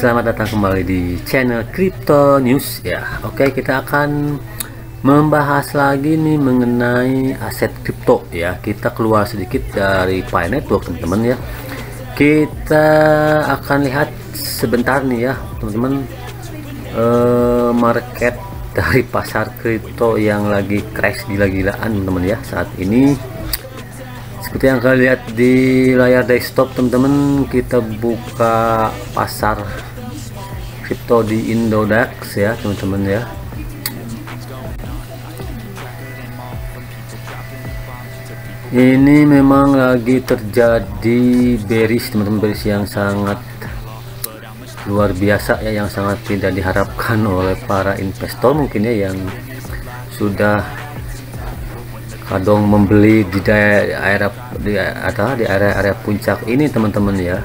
Selamat datang kembali di channel Crypto News ya. Oke, kita akan membahas lagi nih mengenai aset kripto ya. Kita keluar sedikit dari Pi Network teman-teman ya. Kita akan lihat sebentar nih ya teman-teman, market dari pasar kripto yang lagi crash gila-gilaan teman-teman ya saat ini. Seperti yang kalian lihat di layar desktop teman-teman, kita buka pasar kripto di Indodax ya teman-teman ya. Ini memang lagi terjadi bearish teman-teman, bearish yang sangat luar biasa ya, yang sangat tidak diharapkan oleh para investor mungkin ya, yang sudah kadang membeli di area puncak ini teman-teman ya.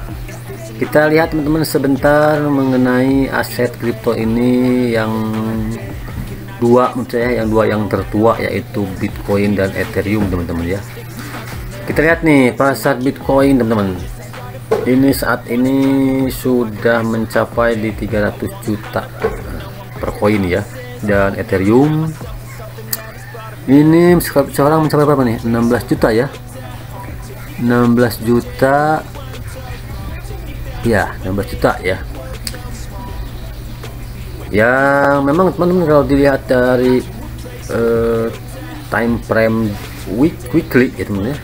Kita lihat teman-teman sebentar mengenai aset kripto ini yang dua menurut saya, yang dua yang tertua yaitu Bitcoin dan Ethereum teman-teman ya. Kita lihat nih pasar Bitcoin teman-teman, ini saat ini sudah mencapai di 300 juta per koin ya, dan Ethereum ini sekarang mencapai berapa nih, 16 juta ya, 16 juta ya, 16 juta ya. Ya memang teman-teman kalau dilihat dari time frame weekly ya teman ya,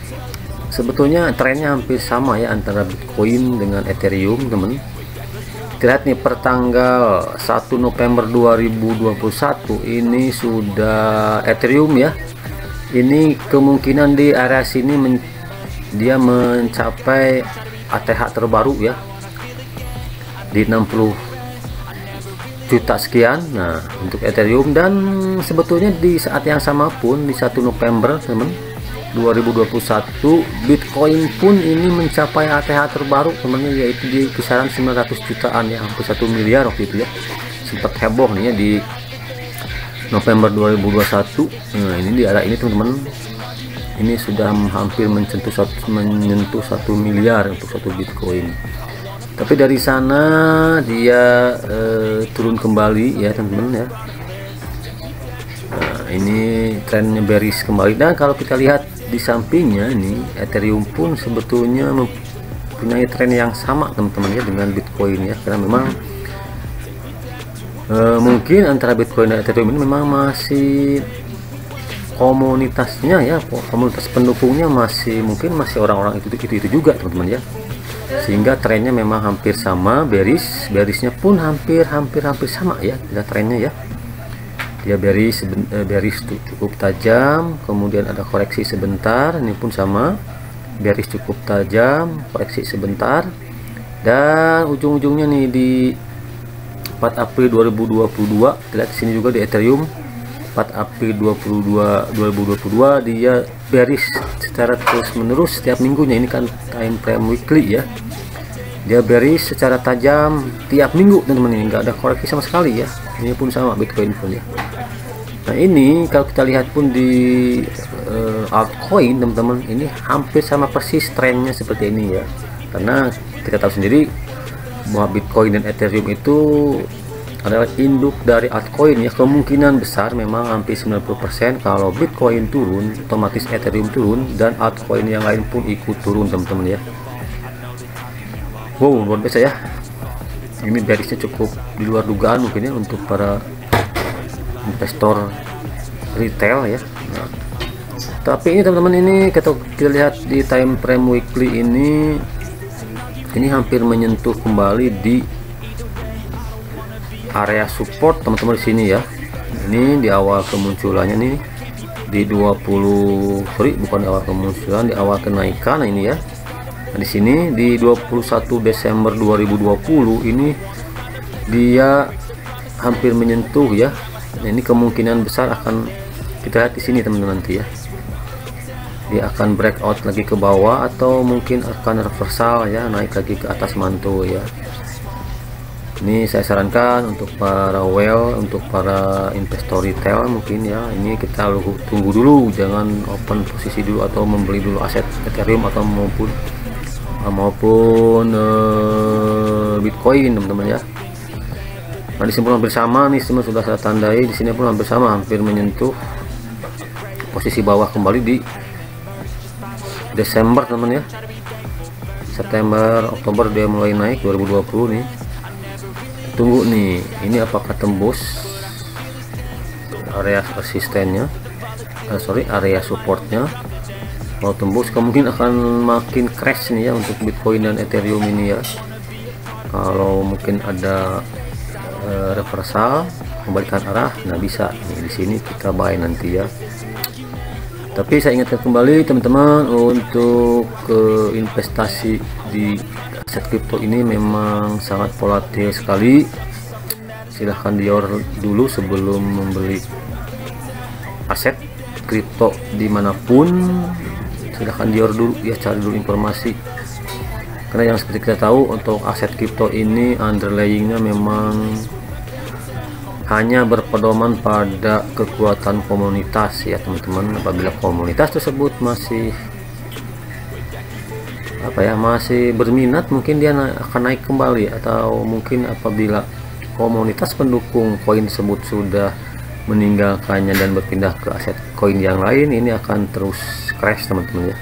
sebetulnya trennya hampir sama ya antara Bitcoin dengan Ethereum teman. Kita lihat nih per tanggal 1 November 2021 ini sudah Ethereum ya, ini kemungkinan di area sini dia mencapai ATH terbaru ya di 60 juta sekian. Nah untuk Ethereum, dan sebetulnya di saat yang sama pun di 1 November teman 2021 Bitcoin pun ini mencapai ATH terbaru teman-teman, yaitu di kisaran 900 jutaan ya, hampir 1 miliar waktu itu ya. Sempat heboh nih ya di November 2021. Nah ini di area ini teman-teman, ini sudah hampir menyentuh 1 miliar untuk satu Bitcoin. Tapi dari sana dia turun kembali ya teman-teman ya. Nah ini trennya bearish kembali, dan kalau kita lihat di sampingnya ini Ethereum pun sebetulnya mempunyai tren yang sama teman-teman ya dengan Bitcoin ya, karena memang mungkin antara Bitcoin dan Ethereum ini memang masih komunitasnya ya, komunitas pendukungnya mungkin masih orang-orang itu juga teman-teman ya, sehingga trennya memang hampir sama, berishnya pun hampir sama ya, trennya ya. Dia bearish cukup tajam, kemudian ada koreksi sebentar, ini pun sama, bearish cukup tajam, koreksi sebentar, dan ujung-ujungnya nih di 4 April 2022, kita lihat di sini juga di Ethereum 4 April 2022 dia bearish secara terus-menerus setiap minggunya, ini kan time frame weekly ya. Dia bearish secara tajam tiap minggu teman-teman, ini enggak ada koreksi sama sekali ya. Ini pun sama Bitcoin pun ya. Nah ini kalau kita lihat pun di altcoin teman-teman, ini hampir sama persis trennya seperti ini ya, karena kita tahu sendiri bahwa Bitcoin dan Ethereum itu adalah induk dari altcoin ya. Kemungkinan besar memang hampir 90% kalau Bitcoin turun otomatis Ethereum turun, dan altcoin yang lain pun ikut turun teman-teman ya. Wow, luar biasa ya, ini bearishnya cukup di luar dugaan mungkin ya untuk para investor retail ya. Nah, tapi ini teman-teman, ini kita lihat di time frame weekly ini hampir menyentuh kembali di area support teman-teman di sini ya. Ini di awal kemunculannya nih di 20, bukan di awal kemunculan, di awal kenaikan. Nah ini ya, nah, di sini di 21 Desember 2020 ini dia hampir menyentuh ya. Nah, ini kemungkinan besar akan kita lihat di sini teman-teman nanti ya, dia akan breakout lagi ke bawah atau mungkin akan reversal ya, naik lagi ke atas mantul ya. Ini saya sarankan untuk para whale, untuk para investor retail mungkin ya, ini kita tunggu dulu, jangan open posisi dulu atau membeli dulu aset Ethereum atau maupun Bitcoin teman-teman ya. Nah, di sini pun hampir sama nih, teman, sudah saya tandai. Di sini pun hampir sama, hampir menyentuh posisi bawah kembali di Desember, teman ya. September, Oktober dia mulai naik 2020 nih. Tunggu nih, ini apakah tembus area resistennya, area supportnya. Kalau tembus kemungkinan akan makin crash nih ya untuk Bitcoin dan Ethereum ini ya. Kalau mungkin ada reversal, membalikan arah, nah bisa nih di sini kita buy nanti ya. Tapi saya ingatkan kembali teman-teman, untuk investasi di aset kripto ini memang sangat volatil sekali. Silahkan dior dulu sebelum membeli aset kripto dimanapun. Silahkan dior dulu ya, cari dulu informasi, karena yang seperti kita tahu untuk aset kripto ini underlyingnya memang hanya berpedoman pada kekuatan komunitas ya teman-teman. Apabila komunitas tersebut masih masih berminat, mungkin dia akan naik kembali, atau mungkin apabila komunitas pendukung koin tersebut sudah meninggalkannya dan berpindah ke aset koin yang lain, ini akan terus crash teman-teman ya.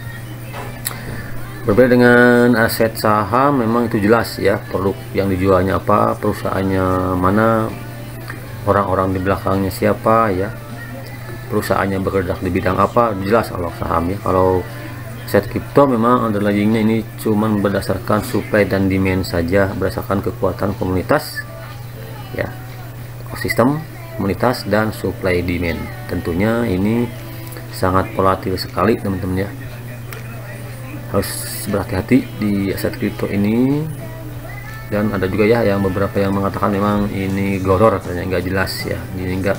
Berbeda dengan aset saham, memang itu jelas ya, produk yang dijualnya apa, perusahaannya mana, orang-orang di belakangnya siapa ya, perusahaannya bergerak di bidang apa, jelas kalau saham ya. Kalau aset kripto memang underlyingnya ini cuman berdasarkan supply dan demand saja, berdasarkan kekuatan komunitas ya, ekosistem komunitas dan supply demand. Tentunya ini sangat volatil sekali teman-teman ya, harus berhati-hati di aset kripto ini. Dan ada juga ya yang beberapa yang mengatakan memang ini goror, katanya nggak jelas ya, ini enggak.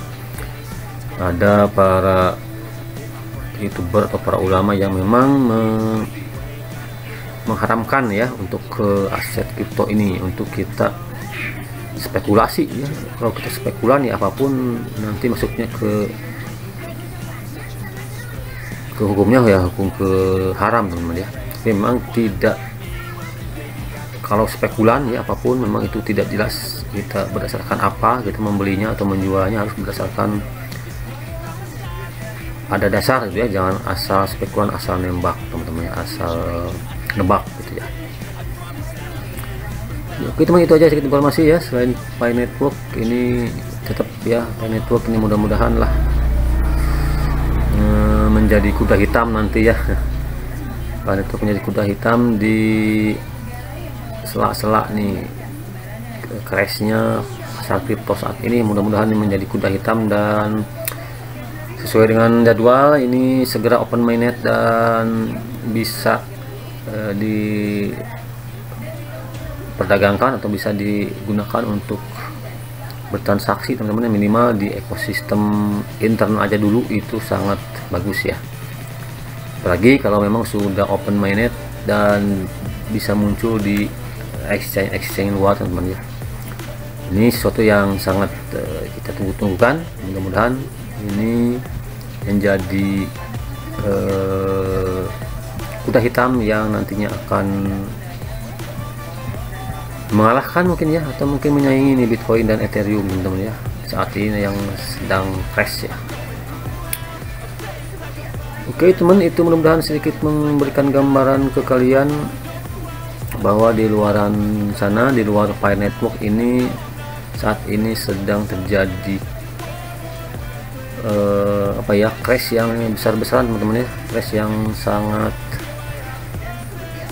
Ada para youtuber atau para ulama yang memang mengharamkan ya untuk ke aset kripto ini untuk kita spekulasi ya. Kalau kita spekulan ya apapun nanti masuknya ke hukumnya ya, hukum ke haram teman-teman ya. Memang tidak, kalau spekulan ya apapun memang itu tidak jelas kita berdasarkan apa kita membelinya atau menjualnya, harus berdasarkan ada dasar gitu ya. Jangan asal spekulan, asal nembak teman-teman, asal nebak gitu ya. Oke teman, itu aja sedikit informasi ya. Selain Pi Network ini tetap ya, Pi Network ini mudah-mudahan lah menjadi kuda hitam nanti ya. Pi Network menjadi kuda hitam di sela-sela nih crashnya pasar kripto saat ini. Mudah-mudahan ini menjadi kuda hitam dan sesuai dengan jadwal ini segera open mainnet dan bisa diperdagangkan atau bisa digunakan untuk bertransaksi teman-teman. Minimal di ekosistem internal aja dulu itu sangat bagus ya, apalagi kalau memang sudah open mainnet dan bisa muncul di exchange luar teman-teman ya. Ini sesuatu yang sangat kita tunggu-tunggukan. Mudah-mudahan ini menjadi kuda hitam yang nantinya akan mengalahkan mungkin ya, atau mungkin menyaingi nih Bitcoin dan Ethereum teman-teman ya saat ini yang sedang crash ya. Oke teman, itu mudah-mudahan sedikit memberikan gambaran ke kalian bahwa di luaran sana, di luar Pi Network ini saat ini sedang terjadi crash yang besar-besaran teman-teman ya, crash yang sangat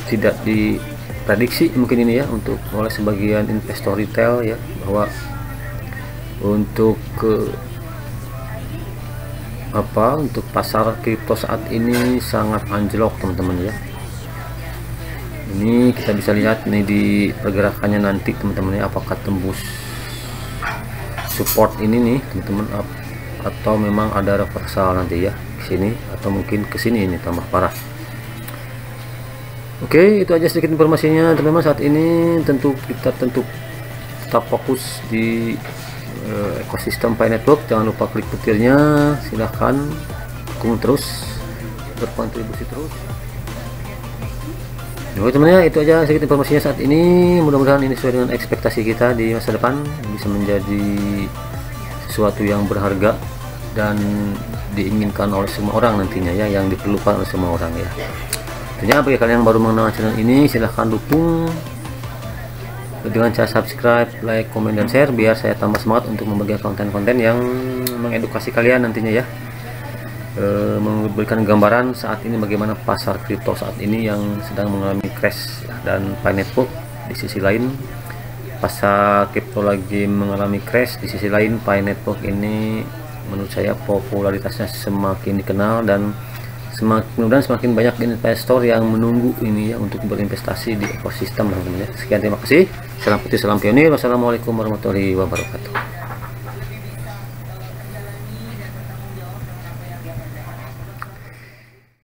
tidak diprediksi mungkin ini ya untuk oleh sebagian investor retail ya, bahwa untuk untuk pasar kripto saat ini sangat anjlok teman-teman ya. Ini kita bisa lihat nih di pergerakannya nanti teman-teman ya, apakah tembus support ini nih teman-teman, atau memang ada reversal nanti ya ke sini, atau mungkin ke sini ini tambah parah. Oke, itu aja sedikit informasinya teman-teman. Saat ini kita tetap fokus di ekosistem Pi Network. Jangan lupa klik petirnya, silahkan dukung terus, berkontribusi terus. Oke teman-teman, itu aja sedikit informasinya saat ini. Mudah-mudahan ini sesuai dengan ekspektasi kita di masa depan, bisa menjadi sesuatu yang berharga dan diinginkan oleh semua orang nantinya ya, yang diperlukan oleh semua orang ya. Tentunya bagi kalian yang baru mengenal channel ini, silahkan dukung dengan cara subscribe, like, komen, dan share biar saya tambah semangat untuk membagikan konten-konten yang mengedukasi kalian nantinya ya. Memberikan gambaran saat ini bagaimana pasar kripto saat ini yang sedang mengalami crash dan Pi Network di sisi lain pasar kripto lagi mengalami crash, di sisi lain Pi Network ini menurut saya popularitasnya semakin dikenal dan semakin banyak investor yang menunggu ini ya untuk berinvestasi di ekosistem teman-teman ya. Sekian, terima kasih, salam putih, salam pionir, wassalamualaikum warahmatullahi wabarakatuh.